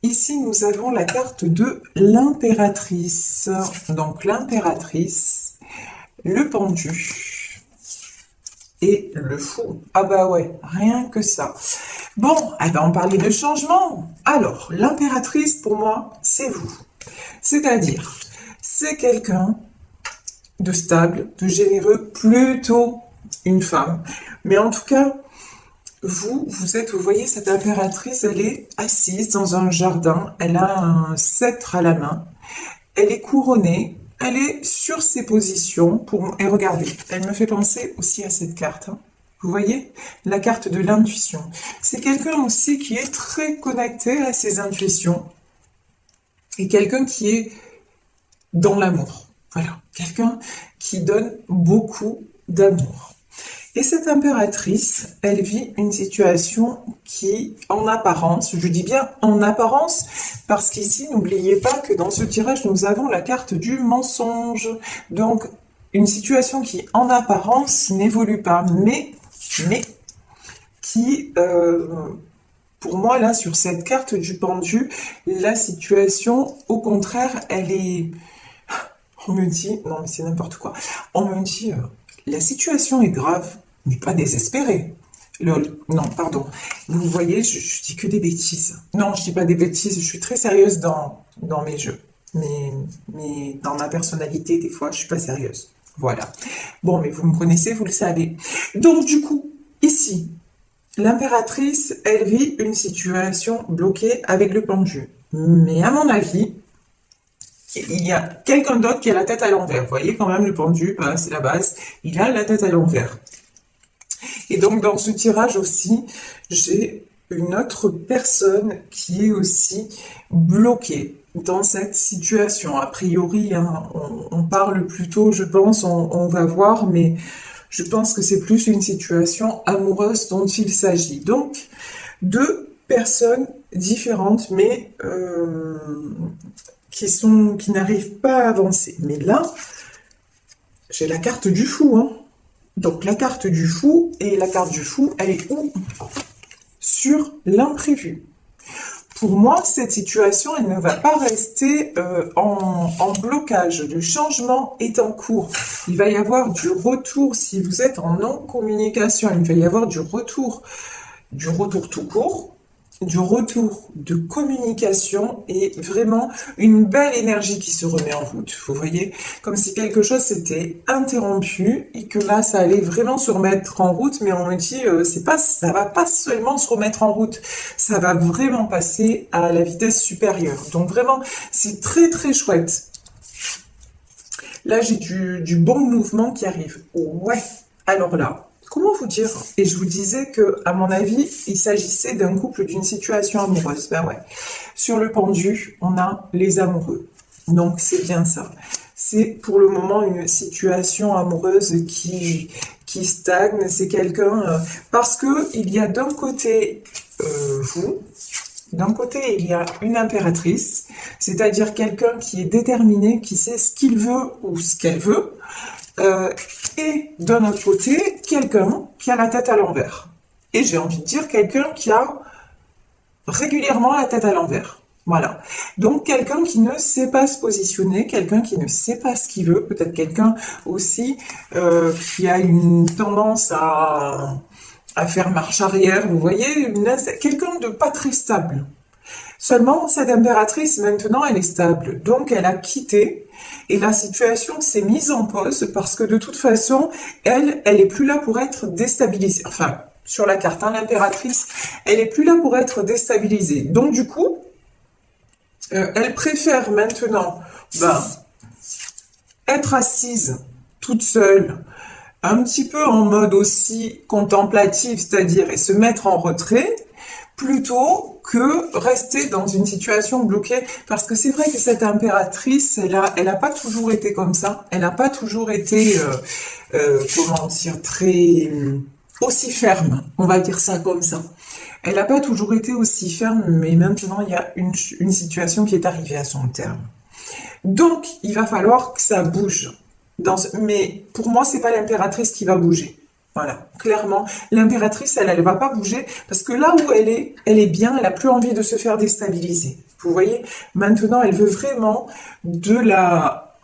ici, nous avons la carte de l'impératrice. Donc, l'impératrice, le pendu et le fou. Ah bah ouais, rien que ça. Bon, on parlait de changement. Alors, l'impératrice, pour moi, c'est vous. C'est-à-dire, c'est quelqu'un de stable, de généreux, plutôt une femme. Mais en tout cas, vous voyez, cette impératrice, elle est assise dans un jardin, elle a un sceptre à la main, elle est couronnée, elle est sur ses positions, et regardez, elle me fait penser aussi à cette carte, hein. Vous voyez, la carte de l'intuition. C'est quelqu'un aussi qui est très connecté à ses intuitions, et quelqu'un qui est dans l'amour. Voilà, quelqu'un qui donne beaucoup d'amour. Et cette impératrice, elle vit une situation qui, en apparence, je dis bien en apparence, parce qu'ici, n'oubliez pas que dans ce tirage, nous avons la carte du mensonge. Donc, une situation qui, en apparence, n'évolue pas, mais qui, pour moi, là, sur cette carte du pendu, la situation, au contraire, elle est... On me dit, non mais c'est n'importe quoi, on me dit, la situation est grave, mais pas désespérée. Lol, non, pardon. Vous voyez, je dis que des bêtises. Non, je dis pas des bêtises, je suis très sérieuse dans mes jeux. Mais dans ma personnalité, des fois, je suis pas sérieuse. Voilà. Bon, mais vous me connaissez, vous le savez. Donc, du coup, ici, l'impératrice, elle vit une situation bloquée avec le pendu. Mais à mon avis, il y a quelqu'un d'autre qui a la tête à l'envers. Vous voyez quand même le pendu, c'est la base. Il a la tête à l'envers. Et donc dans ce tirage aussi, j'ai une autre personne qui est aussi bloquée dans cette situation. A priori, hein, on parle plutôt, je pense, on va voir, mais je pense que c'est plus une situation amoureuse dont il s'agit. Donc, deux personnes différentes, mais qui n'arrivent pas à avancer. Mais là, j'ai la carte du fou, hein. Donc la carte du fou, et la carte du fou, elle est où? Sur l'imprévu. Pour moi, cette situation, elle ne va pas rester en blocage. Le changement est en cours. Il va y avoir du retour, si vous êtes en non-communication, il va y avoir du retour tout court, du retour de communication et vraiment une belle énergie qui se remet en route. Vous voyez, comme si quelque chose s'était interrompu et que là, ça allait vraiment se remettre en route, mais on me dit, ça va pas seulement se remettre en route, ça va vraiment passer à la vitesse supérieure. Donc vraiment, c'est très très chouette. Là, j'ai du bon mouvement qui arrive. Ouais, alors là, comment vous dire? Et je vous disais que, à mon avis, il s'agissait d'un couple, d'une situation amoureuse. Ben ouais. Sur le pendu, on a les amoureux. Donc c'est bien ça. C'est pour le moment une situation amoureuse qui stagne. C'est quelqu'un parce que il y a d'un côté vous. D'un côté, il y a une impératrice, c'est-à-dire quelqu'un qui est déterminé, qui sait ce qu'il veut ou ce qu'elle veut. Et d'un autre côté, quelqu'un qui a la tête à l'envers. Et j'ai envie de dire quelqu'un qui a régulièrement la tête à l'envers. Voilà. Donc quelqu'un qui ne sait pas se positionner, quelqu'un qui ne sait pas ce qu'il veut, peut-être quelqu'un aussi qui a une tendance à faire marche arrière, vous voyez, quelqu'un de pas très stable. Seulement, cette impératrice, maintenant, elle est stable. Donc, elle a quitté et la situation s'est mise en pause parce que de toute façon, elle est plus là pour être déstabilisée. Enfin, sur la carte, hein, l'impératrice, elle est plus là pour être déstabilisée. Donc, du coup, elle préfère maintenant être assise toute seule, un petit peu en mode aussi contemplatif, c'est-à-dire et se mettre en retrait, plutôt que rester dans une situation bloquée. Parce que c'est vrai que cette impératrice, elle a pas toujours été comme ça. Elle n'a pas toujours été, comment dire, très aussi ferme. On va dire ça comme ça. Elle n'a pas toujours été aussi ferme, mais maintenant il y a une situation qui est arrivée à son terme. Donc, il va falloir que ça bouge. Mais pour moi, c'est pas l'impératrice qui va bouger. Voilà, clairement, l'impératrice, elle va pas bouger parce que là où elle est bien, elle a plus envie de se faire déstabiliser. Vous voyez, maintenant, elle veut vraiment de la...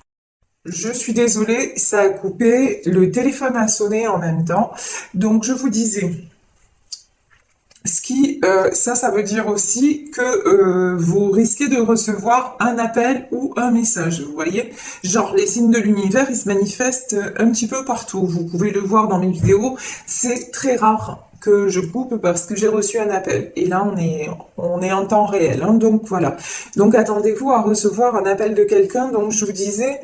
Je suis désolée, ça a coupé, le téléphone a sonné en même temps. Donc, je vous disais, ça veut dire aussi que vous risquez de recevoir un appel ou un message, vous voyez. Genre, les signes de l'univers, ils se manifestent un petit peu partout. Vous pouvez le voir dans mes vidéos. C'est très rare que je coupe parce que j'ai reçu un appel. Et là, on est en temps réel, hein, donc voilà. Donc, attendez-vous à recevoir un appel de quelqu'un. Donc, je vous disais...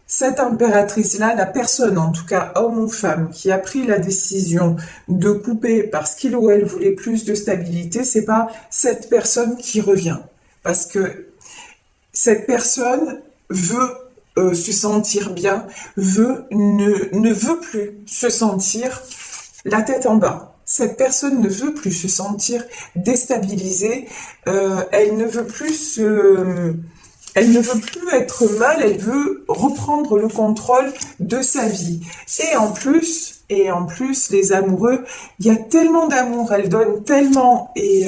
Cette impératrice-là, la personne, en tout cas homme ou femme, qui a pris la décision de couper parce qu'il ou elle voulait plus de stabilité, c'est pas cette personne qui revient. Parce que cette personne veut se sentir bien, ne veut plus se sentir la tête en bas. Cette personne ne veut plus se sentir déstabilisée, elle ne veut plus elle ne veut plus être mal, elle veut reprendre le contrôle de sa vie. Et en plus, les amoureux, il y a tellement d'amour, elle donne tellement, et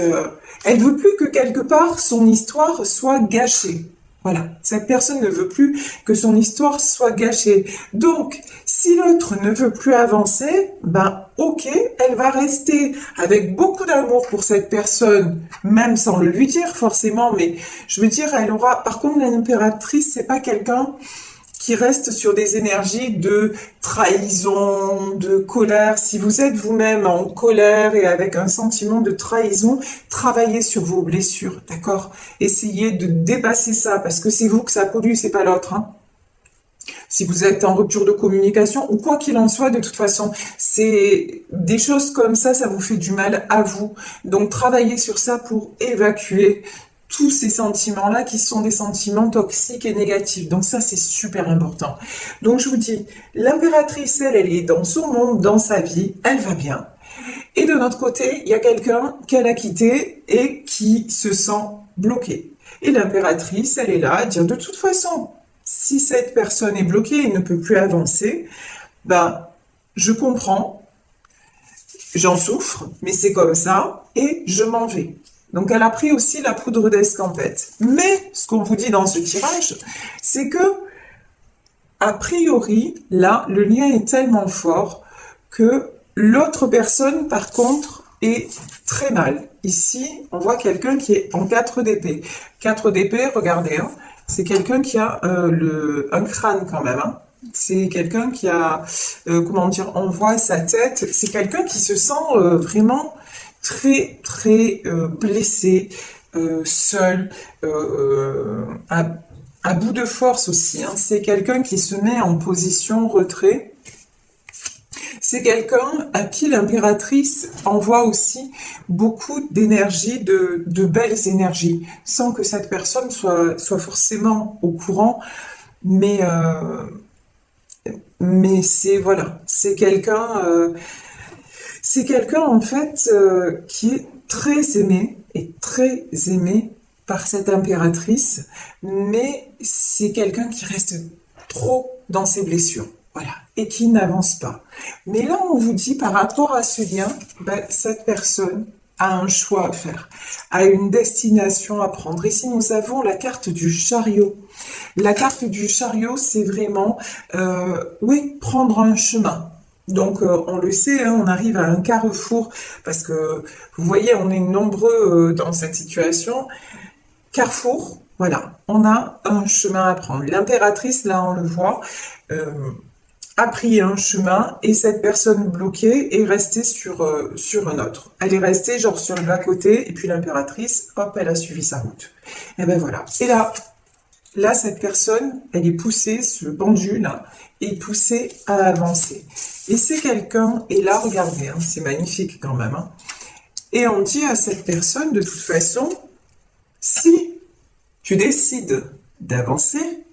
elle veut plus que quelque part son histoire soit gâchée. Voilà, cette personne ne veut plus que son histoire soit gâchée. Donc, si l'autre ne veut plus avancer, ben ok, elle va rester avec beaucoup d'amour pour cette personne, même sans le lui dire forcément, mais je veux dire, elle aura... Par contre, l'impératrice, c'est pas quelqu'un qui reste sur des énergies de trahison, de colère. Si vous êtes vous-même en colère et avec un sentiment de trahison, travaillez sur vos blessures, d'accord? Essayez de dépasser ça, parce que c'est vous que ça pollue, c'est pas l'autre, hein. Si vous êtes en rupture de communication, ou quoi qu'il en soit, de toute façon, c'est des choses comme ça vous fait du mal à vous. Donc, travaillez sur ça pour évacuer tous ces sentiments-là qui sont des sentiments toxiques et négatifs. Donc ça, c'est super important. Donc je vous dis, l'impératrice, elle est dans son monde, dans sa vie, elle va bien. Et de notre côté, il y a quelqu'un qu'elle a quitté et qui se sent bloqué. Et l'impératrice, elle est là à dire, de toute façon, si cette personne est bloquée et ne peut plus avancer, ben, je comprends, j'en souffre, mais c'est comme ça, et je m'en vais. Donc, elle a pris aussi la poudre d'escampette. Mais, ce qu'on vous dit dans ce tirage, c'est que, a priori, là, le lien est tellement fort que l'autre personne, par contre, est très mal. Ici, on voit quelqu'un qui est en 4 d'épée. 4 d'épée, regardez, hein, c'est quelqu'un qui a un crâne quand même, hein. C'est quelqu'un qui a, comment dire, on voit sa tête. C'est quelqu'un qui se sent vraiment très blessé, seul, à bout de force aussi, hein. C'est quelqu'un qui se met en position retrait. C'est quelqu'un à qui l'impératrice envoie aussi beaucoup d'énergie, de belles énergies, sans que cette personne soit forcément au courant, mais c'est voilà, c'est quelqu'un en fait qui est très aimé et très aimé par cette impératrice, mais c'est quelqu'un qui reste trop dans ses blessures, voilà, et qui n'avance pas. Mais là, on vous dit par rapport à ce lien, ben, cette personne a un choix à faire, a une destination à prendre. Ici, nous avons la carte du chariot. La carte du chariot, c'est vraiment, oui, prendre un chemin. Donc, on le sait, hein, on arrive à un carrefour, parce que, vous voyez, on est nombreux dans cette situation. Carrefour, voilà, on a un chemin à prendre. L'impératrice, là, on le voit, a pris un chemin et cette personne bloquée est restée sur un autre. Elle est restée genre sur le bas-côté et puis l'impératrice, hop, elle a suivi sa route. Et ben voilà. Et là, cette personne, elle est poussée, ce pendule là, est poussée à avancer. Et c'est quelqu'un, et là, regardez, hein, c'est magnifique quand même, hein. Et on dit à cette personne, de toute façon, si tu décides d'avancer,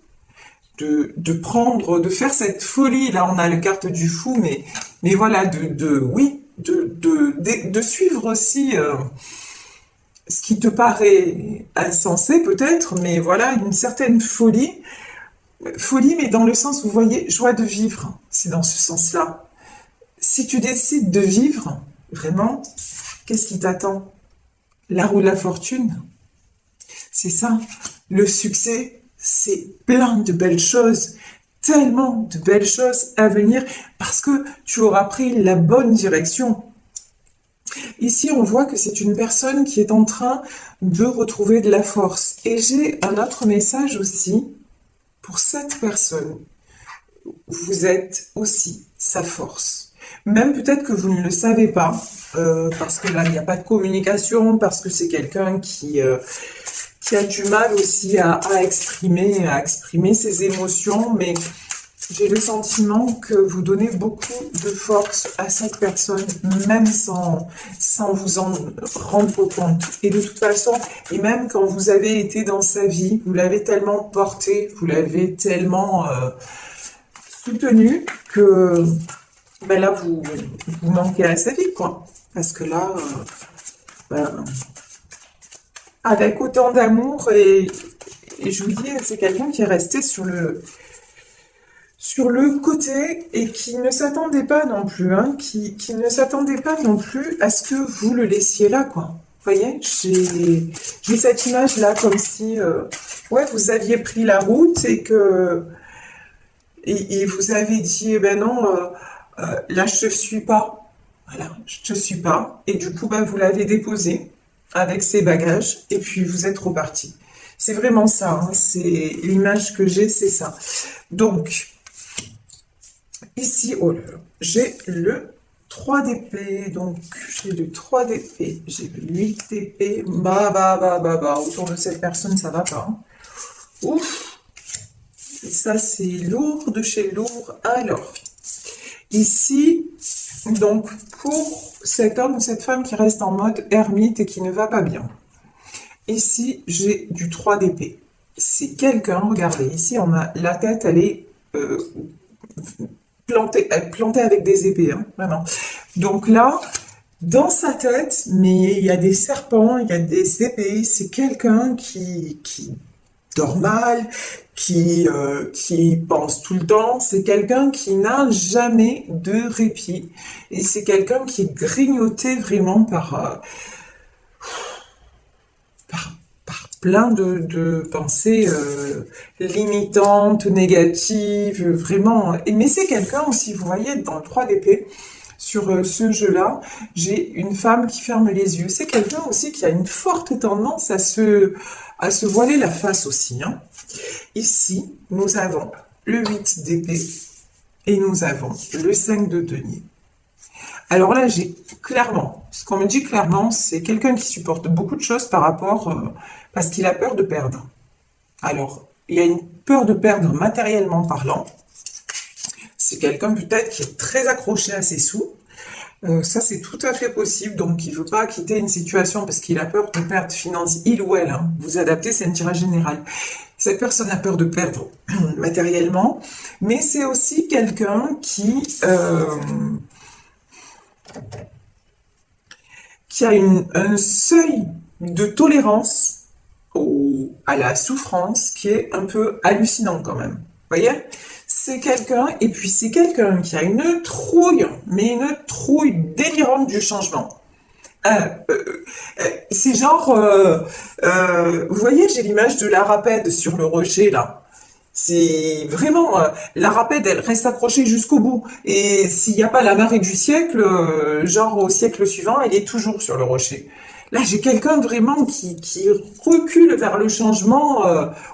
de prendre, de faire cette folie, là on a la carte du fou, mais voilà, de suivre aussi ce qui te paraît insensé peut-être, mais voilà, une certaine folie, mais dans le sens, vous voyez, joie de vivre, c'est dans ce sens-là. Si tu décides de vivre, vraiment, qu'est-ce qui t'attend? La roue de la fortune? C'est ça. Le succès, c'est plein de belles choses, tellement de belles choses à venir parce que tu auras pris la bonne direction. Ici, on voit que c'est une personne qui est en train de retrouver de la force. Et j'ai un autre message aussi pour cette personne. Vous êtes aussi sa force. Même peut-être que vous ne le savez pas, parce que là, il n'y a pas de communication, parce que c'est quelqu'un qui a du mal aussi à exprimer ses émotions, mais j'ai le sentiment que vous donnez beaucoup de force à cette personne, même sans vous en rendre compte. Et de toute façon, et même quand vous avez été dans sa vie, vous l'avez tellement porté, vous l'avez tellement soutenu que ben là, vous manquez à sa vie, quoi. Parce que là, ben, avec autant d'amour, et je vous dis, c'est quelqu'un qui est resté sur le côté et qui ne s'attendait pas non plus, hein, qui ne s'attendait pas non plus à ce que vous le laissiez là, quoi. Vous voyez, j'ai cette image-là comme si, ouais, vous aviez pris la route et que et vous avez dit, eh ben non, là je te suis pas. Voilà, je te suis pas. Et du coup, ben, vous l'avez déposé avec ses bagages et puis vous êtes reparti. C'est vraiment ça, hein, c'est l'image que j'ai, c'est ça. Donc, ici, oh là là, j'ai le 3 d'épée, donc j'ai le 3 d'épée, j'ai le 8 d'épée, autour de cette personne, ça va pas. Hein. Ouf, et ça c'est lourd de chez lourd. Alors, ici, donc pour cet homme ou cette femme qui reste en mode ermite et qui ne va pas bien. Ici, j'ai du 3 d'épée. C'est quelqu'un, regardez, ici on a la tête, elle est plantée avec des épées, hein, vraiment. Donc là, dans sa tête, mais il y a des serpents, il y a des épées, c'est quelqu'un qui dort mal, qui pense tout le temps, c'est quelqu'un qui n'a jamais de répit. Et c'est quelqu'un qui est grignoté vraiment par plein de pensées limitantes, négatives, vraiment. Mais c'est quelqu'un aussi, vous voyez, dans le 3 d'épée, sur ce jeu-là, j'ai une femme qui ferme les yeux. C'est quelqu'un aussi qui a une forte tendance à se voiler la face aussi. Hein. Ici, nous avons le 8 d'épée et nous avons le 5 de denier. Alors là, j'ai clairement, ce qu'on me dit clairement, c'est quelqu'un qui supporte beaucoup de choses par rapport, parce qu'il a peur de perdre. Alors, il y a une peur de perdre matériellement parlant. C'est quelqu'un peut-être qui est très accroché à ses sous. Ça, c'est tout à fait possible. Donc, il ne veut pas quitter une situation parce qu'il a peur de perdre finance. Il ou elle, hein. Vous adaptez, c'est un tirage général. Cette personne a peur de perdre matériellement, mais c'est aussi quelqu'un qui a un seuil de tolérance à la souffrance qui est un peu hallucinant quand même. Vous voyez? C'est quelqu'un, et puis c'est quelqu'un qui a une trouille, mais une trouille délirante du changement. C'est genre, vous voyez, j'ai l'image de la rapède sur le rocher là. C'est vraiment, la rapède, elle reste accrochée jusqu'au bout. Et s'il n'y a pas la marée du siècle, genre au siècle suivant, elle est toujours sur le rocher. Là, j'ai quelqu'un vraiment qui recule vers le changement.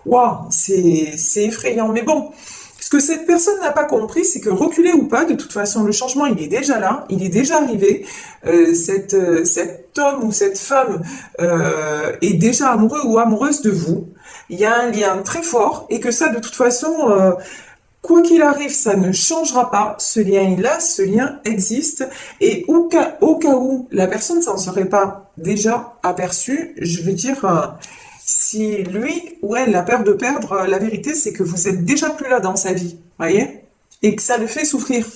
Waouh, c'est effrayant. Mais bon, ce que cette personne n'a pas compris, c'est que reculer ou pas, de toute façon, le changement, il est déjà là, il est déjà arrivé. Cet homme ou cette femme est déjà amoureux ou amoureuse de vous. Il y a un lien très fort et que ça, de toute façon, quoi qu'il arrive, ça ne changera pas. Ce lien est là, ce lien existe. Et au cas où la personne s'en serait pas déjà aperçue, je veux dire, si lui ou elle a peur de perdre, la vérité, c'est que vous êtes déjà plus là dans sa vie, voyez, et que ça le fait souffrir.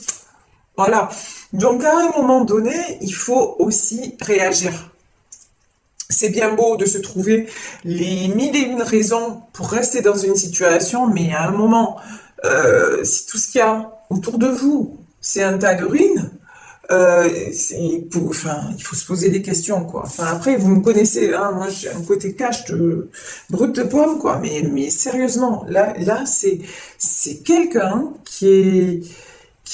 Voilà. Donc, à un moment donné, il faut aussi réagir. C'est bien beau de se trouver les mille et une raisons pour rester dans une situation, mais à un moment, si tout ce qu'il y a autour de vous, c'est un tas de ruines, Enfin, il faut se poser des questions, quoi. Enfin, après, vous me connaissez, hein, moi j'ai un côté cash de brut de pomme, quoi. Mais sérieusement, là, c'est quelqu'un qui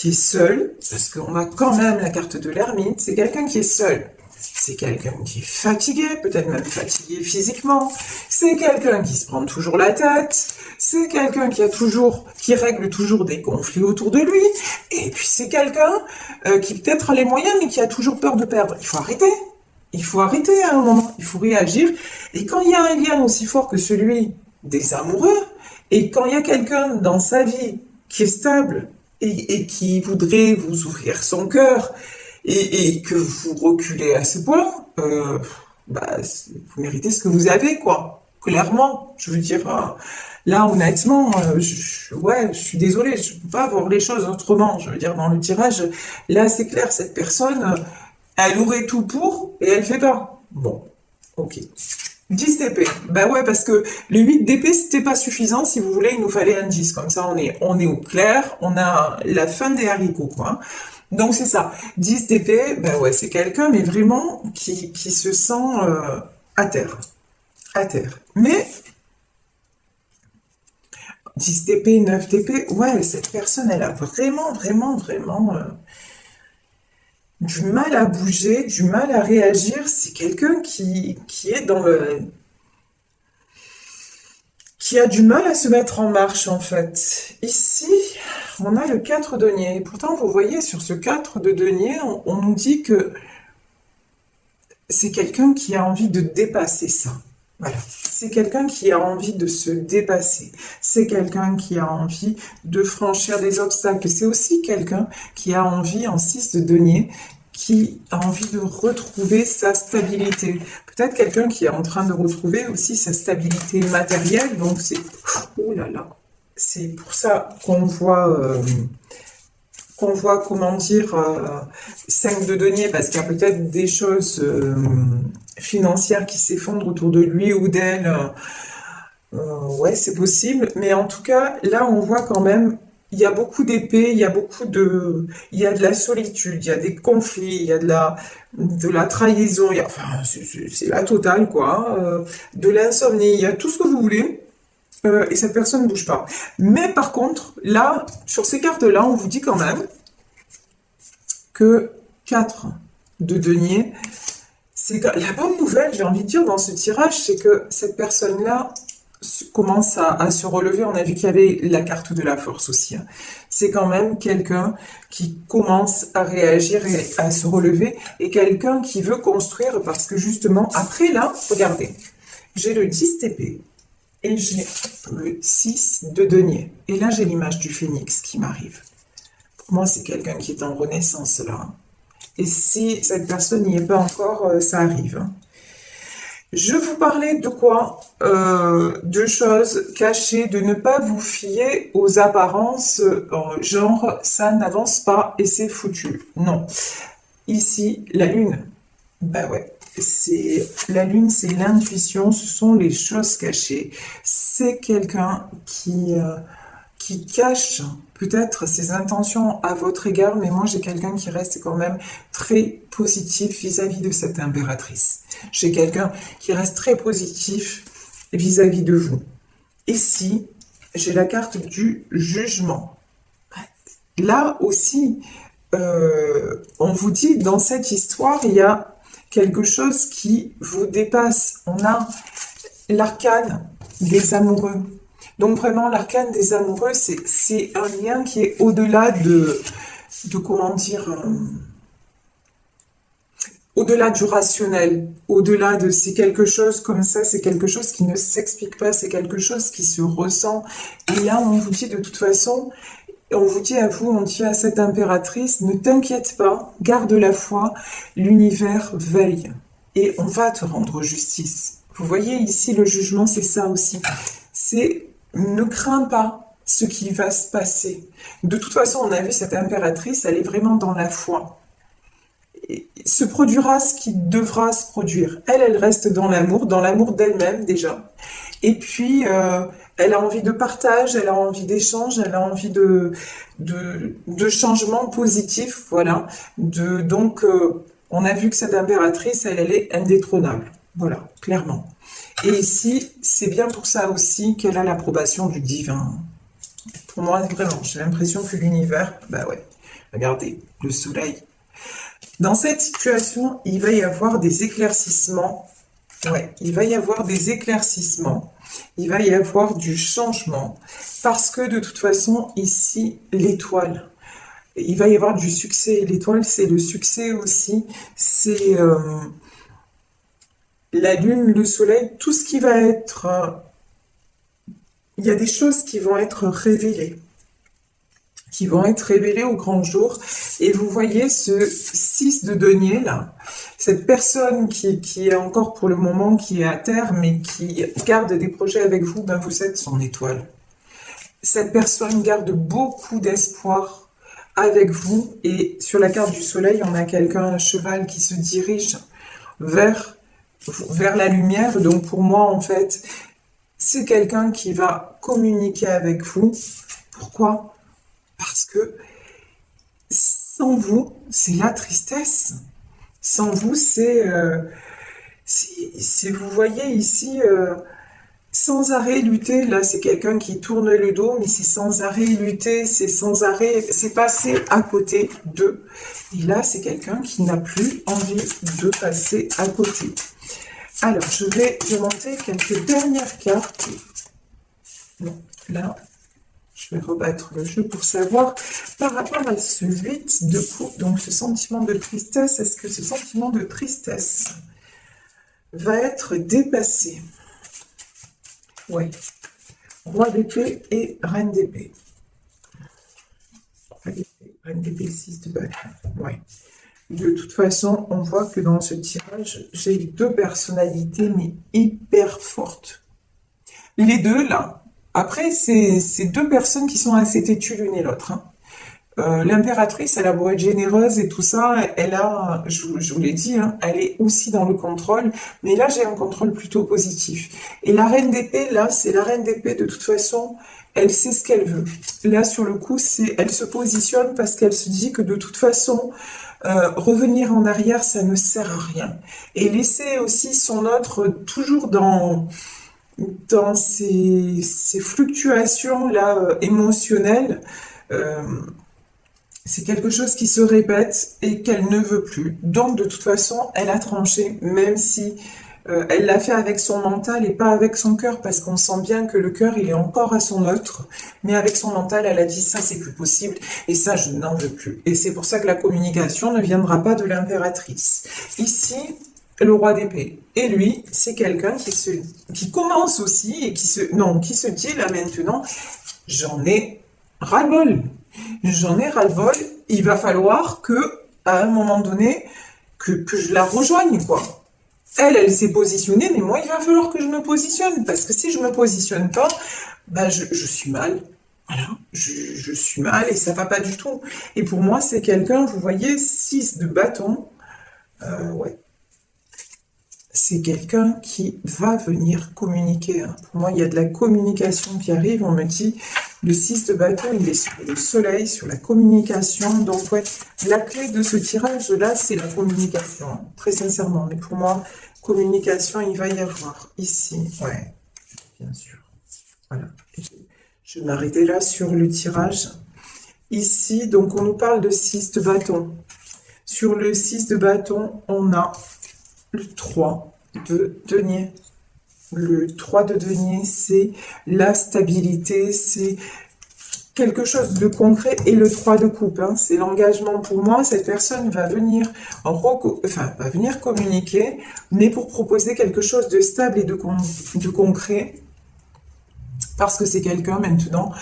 est seul, parce qu'on a quand même la carte de l'ermite, c'est quelqu'un qui est seul. C'est quelqu'un qui est fatigué, peut-être même fatigué physiquement. C'est quelqu'un qui se prend toujours la tête. C'est quelqu'un qui règle toujours des conflits autour de lui. Et puis c'est quelqu'un qui peut-être a les moyens, mais qui a toujours peur de perdre. Il faut arrêter. Il faut arrêter à un moment. Il faut réagir. Et quand il y a un lien aussi fort que celui des amoureux, et quand il y a quelqu'un dans sa vie qui est stable et qui voudrait vous ouvrir son cœur, et que vous reculez à ce point, bah, vous méritez ce que vous avez, quoi. Clairement, je veux dire, là, honnêtement, ouais, je suis désolée, je ne peux pas voir les choses autrement. Je veux dire, dans le tirage, là, c'est clair, cette personne, elle aurait tout pour, et elle fait pas. Bon, ok. 10 d'épée. Ben ouais, parce que le 8 d'épée, c'était pas suffisant. Si vous voulez, il nous fallait un 10. Comme ça, on est au clair. On a la fin des haricots, quoi. Donc, c'est ça. 10 d'épée, ben ouais, c'est quelqu'un, mais vraiment, qui se sent à terre. À terre. Mais 10 d'épée, 9 d'épée, ouais, cette personne, elle a vraiment, vraiment, vraiment du mal à bouger, du mal à réagir. C'est quelqu'un qui est dans le qui a du mal à se mettre en marche en fait. Ici, on a le 4 de denier. Pourtant, vous voyez, sur ce 4 de denier, on nous dit que c'est quelqu'un qui a envie de dépasser ça. Voilà. C'est quelqu'un qui a envie de se dépasser. C'est quelqu'un qui a envie de franchir des obstacles. C'est aussi quelqu'un qui a envie, en 6 de denier, qui a envie de retrouver sa stabilité. Peut-être quelqu'un qui est en train de retrouver aussi sa stabilité matérielle. Donc c'est... Oh là là. C'est pour ça qu'on voit, comment dire, 5 de denier, parce qu'il y a peut-être des choses financières qui s'effondrent autour de lui ou d'elle. Ouais, c'est possible. Mais en tout cas, là, on voit quand même, il y a beaucoup d'épées, il y a il y a de la solitude, il y a des conflits, il y a de la trahison, enfin, c'est la totale, quoi. De l'insomnie, il y a tout ce que vous voulez. Et cette personne ne bouge pas. Mais par contre, là, sur ces cartes-là, on vous dit quand même que 4 de denier, c'est la bonne nouvelle, j'ai envie de dire, dans ce tirage, c'est que cette personne-là commence à se relever. On a vu qu'il y avait la carte de la force aussi. Hein. C'est quand même quelqu'un qui commence à réagir et à se relever, et quelqu'un qui veut construire, parce que justement, après là, regardez, j'ai le 10 d'épée, et j'ai le 6 de denier. Et là, j'ai l'image du phénix qui m'arrive. Pour moi, c'est quelqu'un qui est en renaissance, là. Et si cette personne n'y est pas encore, ça arrive. Hein. Je vous parlais de quoi? De choses cachées, de ne pas vous fier aux apparences, genre, ça n'avance pas et c'est foutu. Non. Ici, la lune. Ben ouais. La lune, c'est l'intuition, ce sont les choses cachées. C'est quelqu'un qui cache peut-être ses intentions à votre égard, mais moi j'ai quelqu'un qui reste quand même très positif vis-à-vis de cette impératrice. J'ai quelqu'un qui reste très positif vis-à-vis de vous. Ici, j'ai la carte du jugement. Là aussi, on vous dit, dans cette histoire, il y a quelque chose qui vous dépasse. On a l'arcane des amoureux. Donc vraiment, l'arcane des amoureux, c'est un lien qui est au-delà de comment dire, au-delà du rationnel, au-delà de c'est quelque chose comme ça, c'est quelque chose qui ne s'explique pas, c'est quelque chose qui se ressent. Et là, on vous dit de toute façon, on vous dit à vous, on dit à cette impératrice, ne t'inquiète pas, garde la foi, l'univers veille et on va te rendre justice. Vous voyez ici, le jugement, c'est ça aussi. C'est ne crains pas ce qui va se passer. De toute façon, on a vu cette impératrice, elle est vraiment dans la foi. Et se produira ce qui devra se produire. Elle reste dans l'amour d'elle-même déjà. Et puis, elle a envie de partage, elle a envie d'échange, elle a envie de changement positif, voilà. Donc, on a vu que cette impératrice, elle est indétrônable, voilà, clairement. Et ici, c'est bien pour ça aussi qu'elle a l'approbation du divin. Pour moi, vraiment, j'ai l'impression que l'univers, bah ouais, regardez, le soleil. Dans cette situation, il va y avoir des éclaircissements. Ouais, il va y avoir des éclaircissements. Il va y avoir du changement. Parce que de toute façon, ici, l'étoile, il va y avoir du succès. L'étoile, c'est le succès aussi. C'est la lune, le soleil, tout ce qui va être... il y a des choses qui vont être révélées. Qui vont être révélées au grand jour. Et vous voyez ce 6 de denier là, cette personne qui est encore pour le moment, qui est à terre, mais qui garde des projets avec vous, ben vous êtes son étoile. Cette personne garde beaucoup d'espoir avec vous. Et sur la carte du soleil, on a quelqu'un, un cheval qui se dirige vers la lumière. Donc pour moi, en fait, c'est quelqu'un qui va communiquer avec vous. Pourquoi ? Parce que sans vous, c'est la tristesse. Sans vous, c'est... si vous voyez ici, sans arrêt lutter, là c'est quelqu'un qui tourne le dos, mais c'est sans arrêt lutter, c'est sans arrêt, c'est passer à côté d'eux. Et là, c'est quelqu'un qui n'a plus envie de passer à côté. Alors, je vais remonter quelques dernières cartes. Bon, là... je vais rebattre le jeu pour savoir, par rapport à ce 8 de coupe, donc ce sentiment de tristesse, est-ce que ce sentiment de tristesse va être dépassé? Oui. Roi d'épée et reine d'épée. Reine d'épée, 6 de bâton. Oui. De toute façon, on voit que dans ce tirage, j'ai deux personnalités, mais hyper fortes. Les deux, là, après, c'est deux personnes qui sont assez têtues l'une et l'autre. Hein. L'impératrice, elle a beau être généreuse et tout ça, elle a, je vous l'ai dit, hein, elle est aussi dans le contrôle, mais là j'ai un contrôle plutôt positif. Et la reine d'épée, là, c'est la reine d'épée, de toute façon, elle sait ce qu'elle veut. Là, sur le coup, elle se positionne parce qu'elle se dit que de toute façon, revenir en arrière, ça ne sert à rien. Et laisser aussi son autre toujours dans ces fluctuations là émotionnelles, c'est quelque chose qui se répète et qu'elle ne veut plus. Donc de toute façon, elle a tranché, même si elle l'a fait avec son mental et pas avec son cœur, parce qu'on sent bien que le cœur, il est encore à son autre, mais avec son mental, elle a dit ça, c'est plus possible, et ça, je n'en veux plus. Et c'est pour ça que la communication ne viendra pas de l'impératrice. Ici, le roi d'épée. Et lui, c'est quelqu'un qui commence aussi et qui se dit là maintenant, j'en ai ras-le-bol. J'en ai ras-le-bol. Il va falloir que, à un moment donné, que je la rejoigne, quoi. Elle s'est positionnée, mais moi, il va falloir que je me positionne. Parce que si je me positionne pas, bah, je suis mal. Voilà, je suis mal et ça va pas du tout. Et pour moi, c'est quelqu'un, vous voyez, 6 de bâton. Ouais. C'est quelqu'un qui va venir communiquer. Hein. Pour moi, il y a de la communication qui arrive. On me dit, le 6 de bâton, il est sur le soleil, sur la communication. Donc, ouais, la clé de ce tirage-là, c'est la communication. Hein, très sincèrement. Mais pour moi, communication, il va y avoir ici. Ouais, bien sûr. Voilà. Je vais m'arrêter là sur le tirage. Ici, donc, on nous parle de 6 de bâton. Sur le 6 de bâton, on a le 3 de denier. Le 3 de denier, c'est la stabilité, c'est quelque chose de concret. Et le 3 de coupe, hein, c'est l'engagement. Pour moi, cette personne va venir, va venir communiquer, mais pour proposer quelque chose de stable et de concret. Parce que c'est quelqu'un maintenant,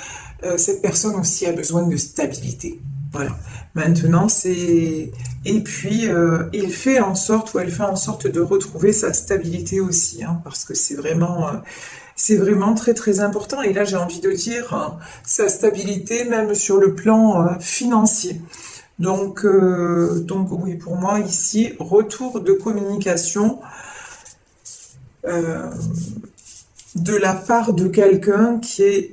cette personne aussi a besoin de stabilité. Voilà. Maintenant, c'est... Et puis, il fait en sorte, ou elle fait en sorte de retrouver sa stabilité aussi, hein, parce que c'est vraiment très, très important. Et là, j'ai envie de dire, hein, sa stabilité, même sur le plan financier. Donc, oui, pour moi, ici, retour de communication. de la part de quelqu'un qui est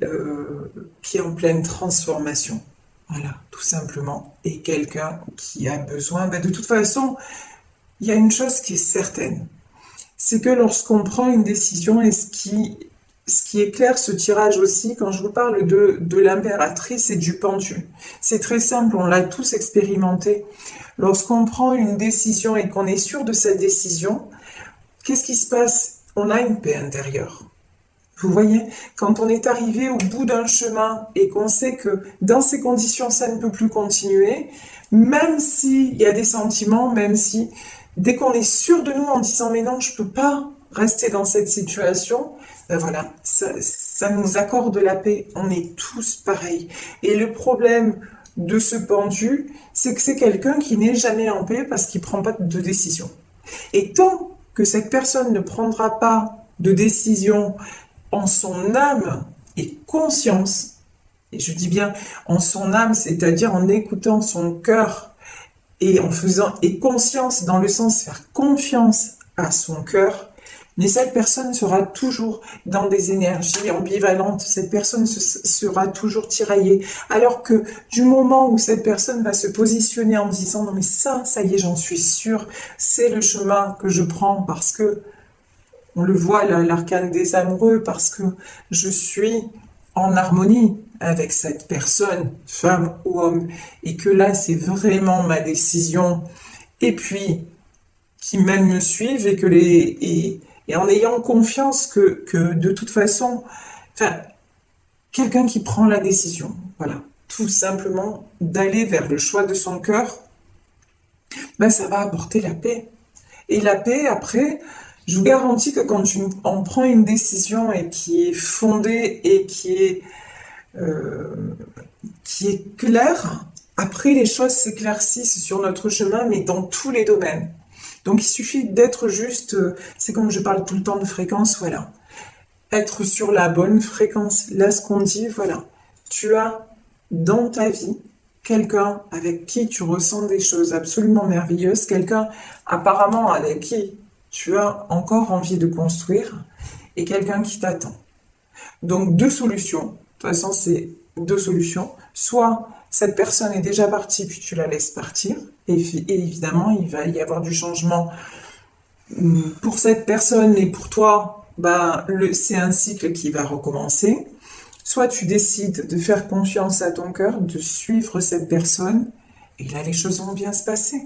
en pleine transformation. Voilà, tout simplement. Et quelqu'un qui a besoin, de toute façon, il y a une chose qui est certaine, c'est que lorsqu'on prend une décision, et ce qui éclaire ce tirage aussi, quand je vous parle de l'impératrice et du pendu, c'est très simple, on l'a tous expérimenté. Lorsqu'on prend une décision et qu'on est sûr de cette décision, qu'est-ce qui se passe? On a une paix intérieure. Vous voyez, quand on est arrivé au bout d'un chemin et qu'on sait que dans ces conditions, ça ne peut plus continuer, même s'il y a des sentiments, même si, dès qu'on est sûr de nous en disant mais non, je ne peux pas rester dans cette situation, ben voilà, ça nous accorde la paix. On est tous pareils. Et le problème de ce pendu, c'est que c'est quelqu'un qui n'est jamais en paix parce qu'il ne prend pas de décision. Et tant que cette personne ne prendra pas de décision en son âme et conscience, et je dis bien en son âme, c'est-à-dire en écoutant son cœur et en faisant, et conscience dans le sens faire confiance à son cœur, mais cette personne sera toujours dans des énergies ambivalentes, cette personne sera toujours tiraillée, alors que du moment où cette personne va se positionner en disant non mais ça y est, j'en suis sûre, c'est le chemin que je prends parce que on le voit, l'arcane des amoureux, parce que je suis en harmonie avec cette personne, femme ou homme, et que là, c'est vraiment ma décision. Et puis, qui même me suivent et en ayant confiance que de toute façon, enfin, quelqu'un qui prend la décision, voilà, tout simplement d'aller vers le choix de son cœur, ben ça va apporter la paix. Et la paix, après, je vous garantis que quand on prend une décision et qui est fondée et qui est claire, après les choses s'éclaircissent sur notre chemin, mais dans tous les domaines. Donc il suffit d'être juste, c'est comme je parle tout le temps de fréquence, voilà. Être sur la bonne fréquence. Là, ce qu'on dit, voilà. Tu as dans ta vie quelqu'un avec qui tu ressens des choses absolument merveilleuses, quelqu'un apparemment avec qui tu as encore envie de construire et quelqu'un qui t'attend. Donc deux solutions. De toute façon, c'est deux solutions. Soit cette personne est déjà partie, puis tu la laisses partir, et évidemment, il va y avoir du changement pour cette personne, et pour toi, c'est un cycle qui va recommencer. Soit tu décides de faire confiance à ton cœur, de suivre cette personne, et là, les choses vont bien se passer.